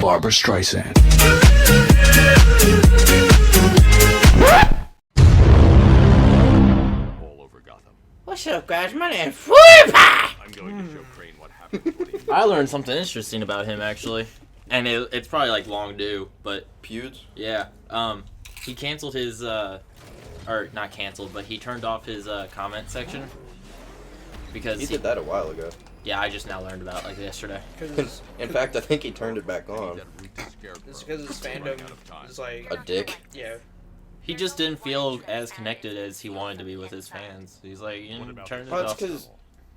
Barbara Streisand. All over Gotham. What's up, guys? My name's PewDiePie! I'm going to show Crane what happened when he... I learned something interesting about him, actually. And it's probably, like, long due, but... Pewds? Yeah. He canceled his, or not canceled, but he turned off his, comment section. Because He did that a while ago. Yeah, I just now learned about it, like, yesterday. In fact, I think he turned it back on. It's because his fandom is like... A dick. Yeah. He just didn't feel as connected as he wanted to be with his fans. He's like, turn it Well, it's off. because,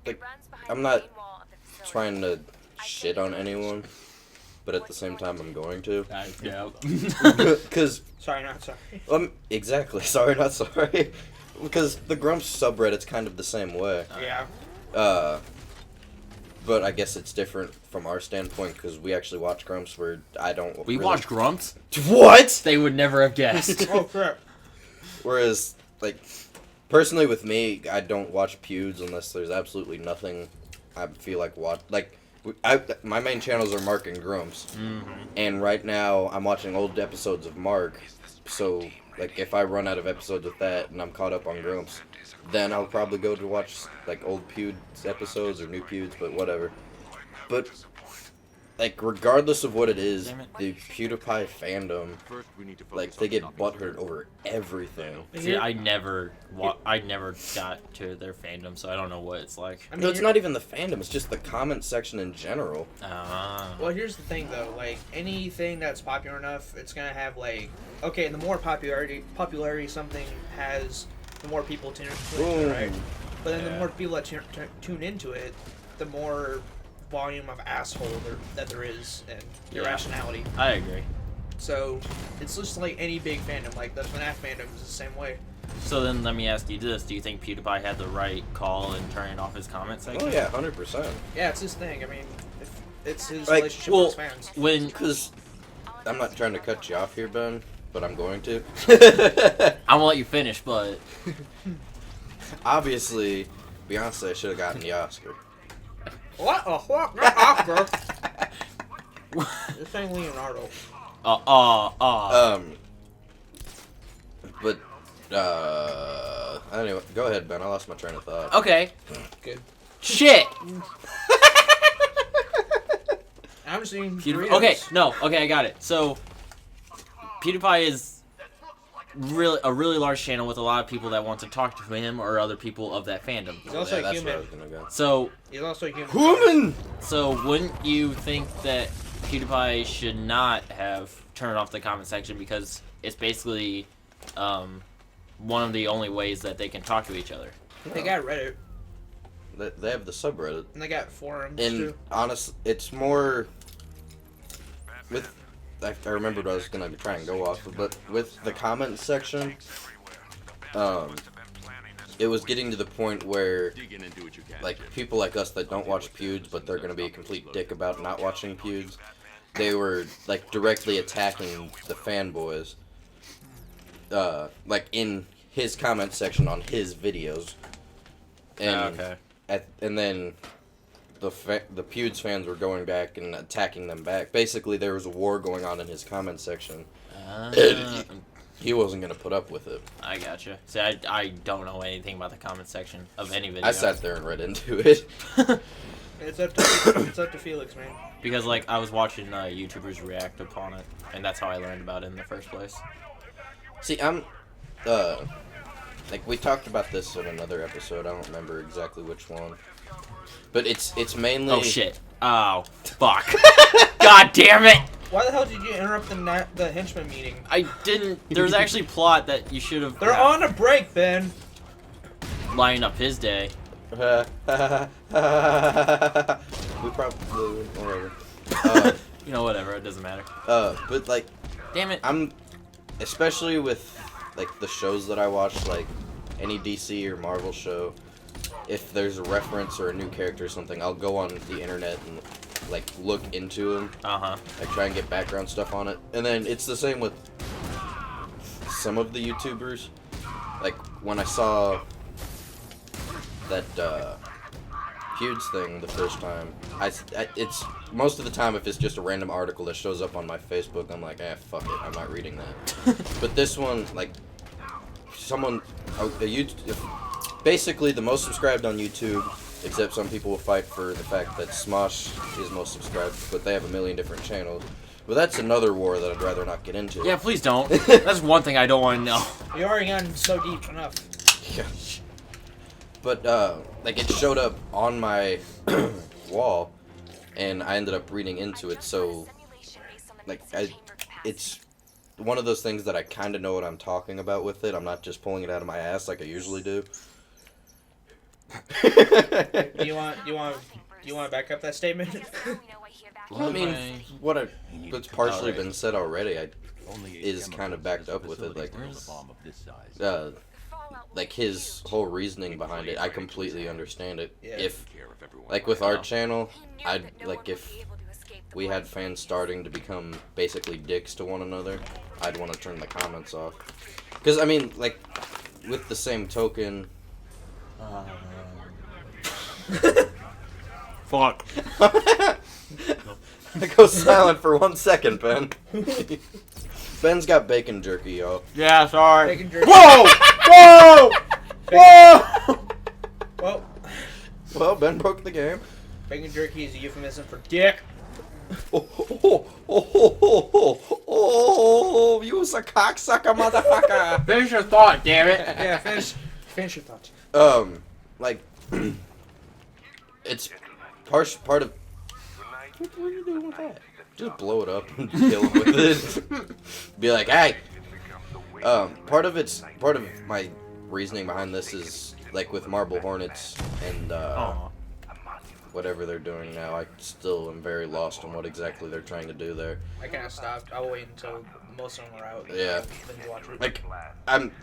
like, I'm not trying to shit on anyone, but at the same time, I'm going to. Yeah. Because, Sorry, not sorry. exactly. Sorry, not sorry. Because the Grumps subreddit's kind of the same way. Yeah. But I guess it's different from our standpoint because we actually watch Grumps where I don't. We really... watch Grumps? What? They would never have guessed. Oh, crap. Whereas, like, personally with me, I don't watch Pewds unless there's absolutely nothing I feel like watch. Like, my main channels are Mark and Grumps, and right now I'm watching old episodes of Mark. So, like, if I run out of episodes with that and I'm caught up on Grumps, then I'll probably go to watch like old Pewds episodes or new Pewds, but whatever. But like, regardless of what it is, the PewDiePie fandom, like, they get butthurt over everything. See, I never got to their fandom, so I don't know what it's like. I mean, No, it's not even the fandom, it's just the comment section in general. Well, here's the thing, though. Like, anything that's popular enough, it's gonna have, like... Okay, the more popularity something has, the more people tune into it, right? But then the more people that tune into it, the more volume of asshole that there is and irrationality. I agree. So it's just like any big fandom. Like the FNAF fandom is the same way. So then let me ask you this: do you think PewDiePie had the right call in turning off his comment section? Oh yeah, 100%. Yeah, it's his thing. I mean, it's his Like, relationship well, with his fans. Because I'm not trying to cut you off here, Ben, but I'm going to. I'm gonna let you finish, but Obviously, Beyonce should have gotten the Oscar. What? What? Not Oscar. This ain't Leonardo. But, anyway, go ahead, Ben. I lost my train of thought. okay. Good. Shit. I'm seeing Okay, no, okay, I got it. So, PewDiePie is a really large channel with a lot of people that want to talk to him or other people of that fandom. He's also that's human. where I was gonna go. So, He's also human. Woman! so wouldn't you think that PewDiePie should not have turned off the comment section because it's basically one of the only ways that they can talk to each other? They got Reddit. They have the subreddit. And they got forums And too. honest, it's more with. I remembered what I was gonna try and go off of, but with the comment section, it was getting to the point where, like, people like us that don't watch Pewds, but they're gonna be a complete dick about not watching Pewds, they were like directly attacking the fanboys, like in his comment section on his videos, and and then the Pewds fans were going back and attacking them back. Basically, there was a war going on in his comment section. He wasn't going to put up with it. I gotcha. See, I don't know anything about the comment section of any video. I sat there and read into it. It's up to Felix, man. Because, like, I was watching YouTubers react upon it, and that's how I learned about it in the first place. See, like, we talked about this in another episode. I don't remember exactly which one. But it's mainly... Oh, shit. Oh, fuck. God damn it! Why the hell did you interrupt the henchman meeting? I didn't... There's actually plot that you should have... They're on a break, Ben. Lining up his day. We probably... Whatever. You know, whatever. It doesn't matter. But, like... Damn it. I'm... Especially with, like, the shows that I watch, like, any DC or Marvel show, if there's a reference or a new character or something, I'll go on the internet and, like, look into them. Like, try and get background stuff on it. And then it's the same with some of the YouTubers. Like, when I saw that, Pewds thing the first time, it's most of the time if it's just a random article that shows up on my Facebook, I'm like, fuck it, I'm not reading that. But this one, like, basically the most subscribed on YouTube, except some people will fight for the fact that Smosh is most subscribed, but they have a million different channels. But that's another war that I'd rather not get into. Yeah, please don't. That's one thing I don't want to know. You already gone so deep enough. Yeah. But, like, it showed up on my wall, and I ended up reading into it, so, like, it's one of those things that I kind of know what I'm talking about with it. I'm not just pulling it out of my ass like I usually do. Do you want to back up that statement? Well, I mean, what's partially been said already, is kind of backed up with it, like his whole reasoning behind it, I completely understand it. Yeah. If, like with our channel, if we had fans starting to become basically dicks to one another, I'd want to turn the comments off. Because, I mean, like, with the same token... Fuck. I go silent for 1 second, Ben. Ben's got bacon jerky, y'all. Yeah, sorry. Bacon jerky. Whoa! Whoa! Whoa! Well, Ben broke the game. Bacon jerky is a euphemism for dick. You was a cocksucker, motherfucker. Finish your thought, damn it. Yeah, finish your thoughts. Like, it's part of... What are you doing with that? Just blow it up and kill him with it. Be like, hey! Part of my reasoning behind this is, like, with Marble Hornets and, whatever they're doing now, I still am very lost on what exactly they're trying to do there. I kind of stopped. I'll wait until most of them are out. Yeah. Then to watch it. Like,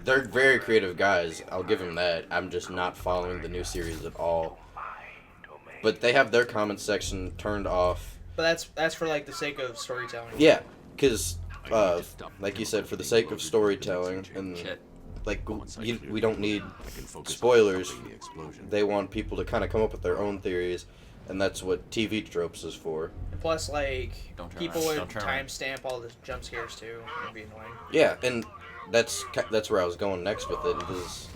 they're very creative guys, I'll give them that. I'm just not following the new series at all. But they have their comment section turned off. But that's for, like, the sake of storytelling. Yeah, because, like you said, for the sake of storytelling, and, like, we don't need spoilers. They want people to kind of come up with their own theories, and that's what TV tropes is for. Plus, like, people would timestamp all the jump scares, too. It'd be annoying. Yeah, and that's where I was going next with it, is,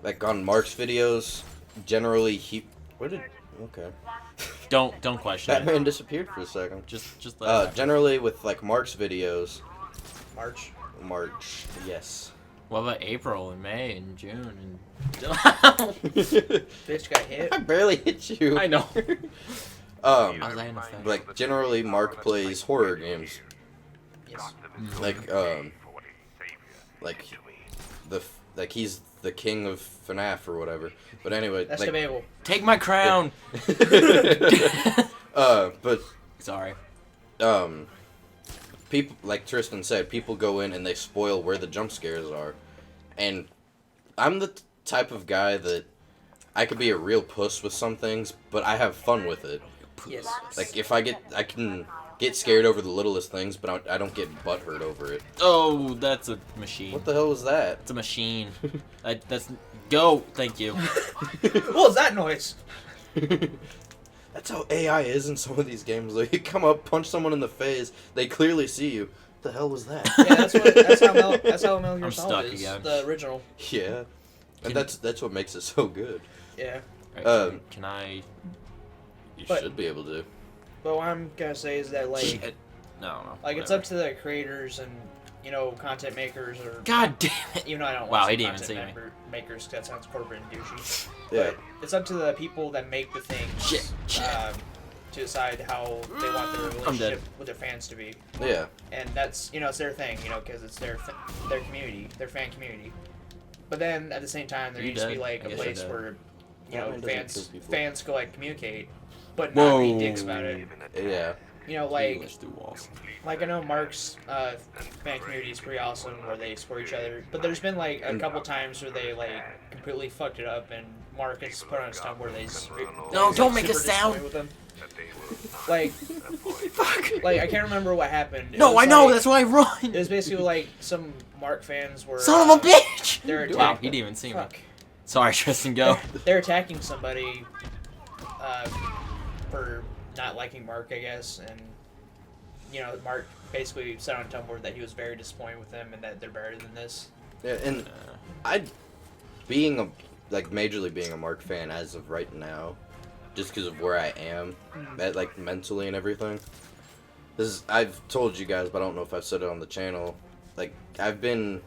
like, on Mark's videos, generally okay. Don't question Batman it. disappeared for a second. Just let it happen. Generally with, like, Mark's videos... March. Yes. What about April and May and June and... Bitch got hit. I barely hit you. I know. I was laying this thing. Like, generally Mark plays horror games. Yes. Like he's the king of FNAF or whatever. But anyway, That's like, debatable. Take my crown. but Sorry. people, like Tristan said, people go in and they spoil where the jump scares are. And I'm the type of guy that I could be a real puss with some things, but I have fun with it. Yes. Like, if I can get scared over the littlest things, but I don't get butthurt over it. Oh, that's a machine. What the hell was that? It's a machine. That's... Go! Thank you. What was that noise? That's how AI is in some of these games. Like, you come up, punch someone in the face, they clearly see you. What the hell was that? Yeah, that's how Metal Gear I'm Solid stuck is. again. The original. Yeah. And that's what makes it so good. Yeah. Right, can I... You But- should be able to. But what I'm gonna say is that, like, No. like it's up to the creators and, you know, content makers, or God damn it. even though I don't Wow, want he to say didn't even content makers, 'cause that sounds corporate and douchey. Yeah. But it's up to the people that make the things Shit. to decide how they want their relationship with their fans to be. Yeah. And that's, you know, it's their thing, you know, because it's their community, their fan community. But then at the same time, there You needs to be dead? like I a guess place you're dead. where, you know, Batman doesn't kill people. fans go like communicate, but not be Whoa. dicks about it. Yeah. You know, English through walls. like I know Mark's fan community is pretty awesome, where they support each other. But there's been like a couple times where they like completely fucked it up, and Mark has put on his tongue where they. No, he's, don't like, make a super sound. disappointed with them. Like, Fuck. like I can't remember what happened. It No, was I know. like- That's why I It run. was basically like some Mark fans were. Son of a bitch. They're Wow, attacking. he didn't even see me. Fuck. Sorry, Tristan, go. They're attacking somebody for not liking Mark, I guess, and Mark basically said on Tumblr that he was very disappointed with them and that they're better than this. Yeah, and majorly being a Mark fan as of right now, just because of where I am, like mentally and everything. I've told you guys, but I don't know if I've said it on the channel. Like I've been.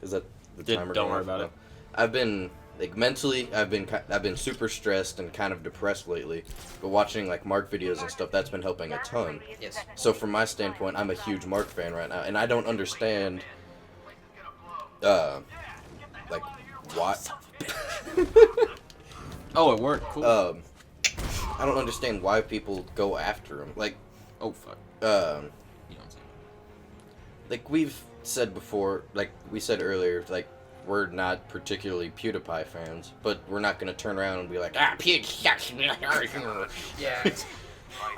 Is that the timer? Don't worry about it. I've been like mentally, I've been super stressed and kind of depressed lately. But watching like Mark videos and stuff, that's been helping a ton. Yes. So from my standpoint, I'm a huge Mark fan right now, and I don't understand. Like why? Oh, it worked. Cool. I don't understand why people go after him. Like, oh fuck. You don't say. Like we've said before, like we said earlier, like we're not particularly PewDiePie fans, but we're not gonna turn around and be like, Pewd sucks. Yeah.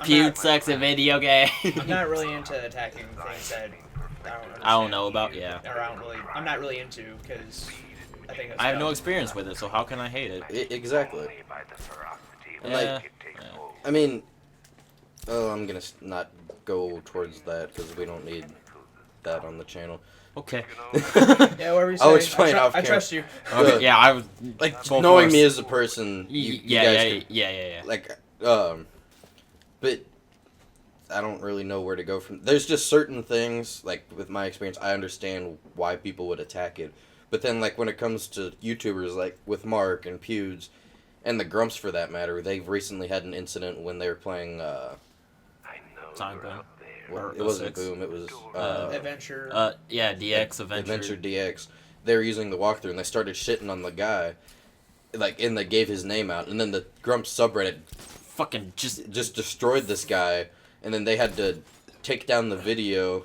Pewd sucks at video game. I'm not really into attacking things that I don't know about. Yeah. Or I'm not really into because I think I have no experience with it, so how can I hate it? Exactly. And like, I mean, I'm gonna not go towards that because we don't need that on the channel. Okay. Yeah, what were you saying? I was playing off I camera. trust you. Okay. Yeah, I was like go knowing first. me as a person. You guys Yeah. like, but I don't really know where to go from. There's just certain things, like with my experience, I understand why people would attack it. But then, like when it comes to YouTubers, like with Mark and Pewds, and the Grumps for that matter, they've recently had an incident when they were playing. Sonic Boom. It wasn't Boom. It was Adventure. Yeah, DX Adventure DX. They were using the walkthrough and they started shitting on the guy, like, and they gave his name out, and then the Grumps subreddit fucking just destroyed this guy, and then they had to take down the video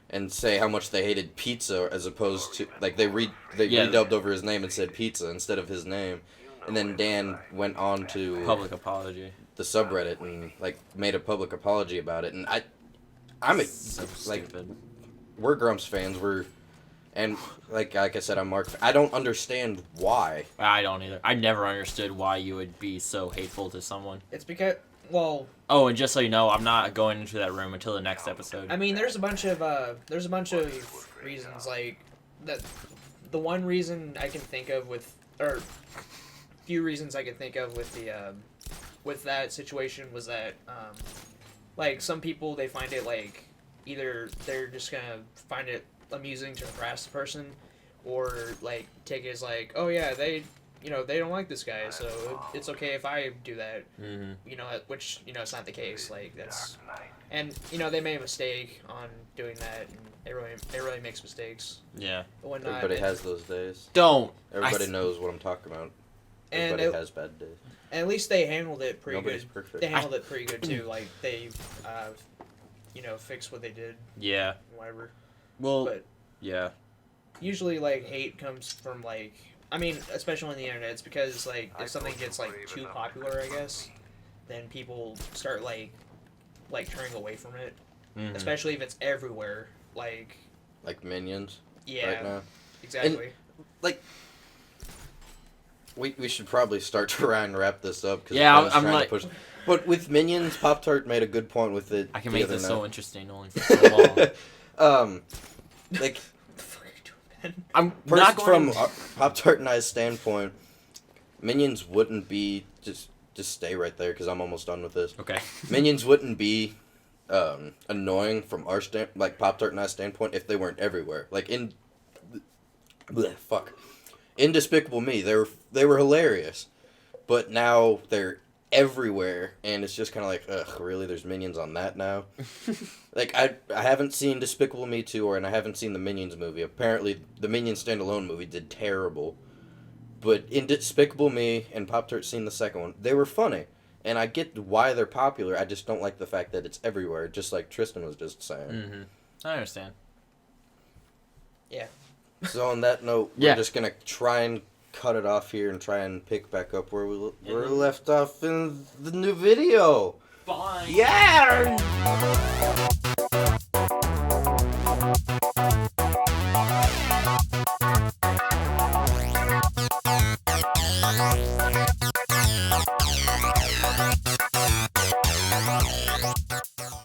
and say how much they hated pizza as opposed to like they redubbed over his name and said pizza instead of his name, and then Dan went on to public apology the subreddit and like made a public apology about it, and I'm so like stupid. we're Grumps fans, and like I said, I'm Mark. I don't understand why. I don't either. I never understood why you would be so hateful to someone. It's because, well. Oh, and just so you know, I'm not going into that room until the next episode. I mean, there's a bunch of reasons like that. The one reason I can think of few reasons I can think of with the with that situation was that like some people they find it like either they're just gonna find it amusing to harass the person, or like take it as like, oh yeah, they don't like this guy, so it's okay if I do that. Mm-hmm. Which it's not the case. Like that's, and they made a mistake on doing that, and everybody makes mistakes. Yeah. But when not, Everybody has those days. Don't. Everybody knows what I'm talking about. And Everybody has bad days. And at least they handled it pretty Nobody's good. perfect. They handled it pretty good too. Like they, fixed what they did. Yeah. Whatever. Well. But yeah. usually, like hate comes from like, I mean, especially on the internet, it's because like if something gets like too popular, I guess, then people start like turning away from it. Mm-hmm. Especially if it's everywhere. Like Minions. Yeah. Right now. Exactly. And, like. We should probably start to try and wrap this up. Cause yeah, I'm like... to push. But with Minions, Pop-Tart made a good point with it. I can make this so interesting only for so long. Like... What the fuck are you doing, man? I'm First, not going... from Pop-Tart and I's standpoint, Minions wouldn't be... Just stay right there, because I'm almost done with this. Okay. Minions wouldn't be annoying from our Pop-Tart and I's standpoint if they weren't everywhere. Like, in... In Despicable Me, they were hilarious, but now they're everywhere, and it's just kind of like, ugh, really? There's Minions on that now? Like, I haven't seen Despicable Me 2, and I haven't seen the Minions movie. Apparently, the Minions standalone movie did terrible, but in Despicable Me and Pop-Tart seen the second one, they were funny, and I get why they're popular. I just don't like the fact that it's everywhere, just like Tristan was just saying. Mm-hmm. I understand. Yeah. So on that note, Yeah. we're just going to try and cut it off here and try and pick back up where we left off in the new video. Bye. Yeah!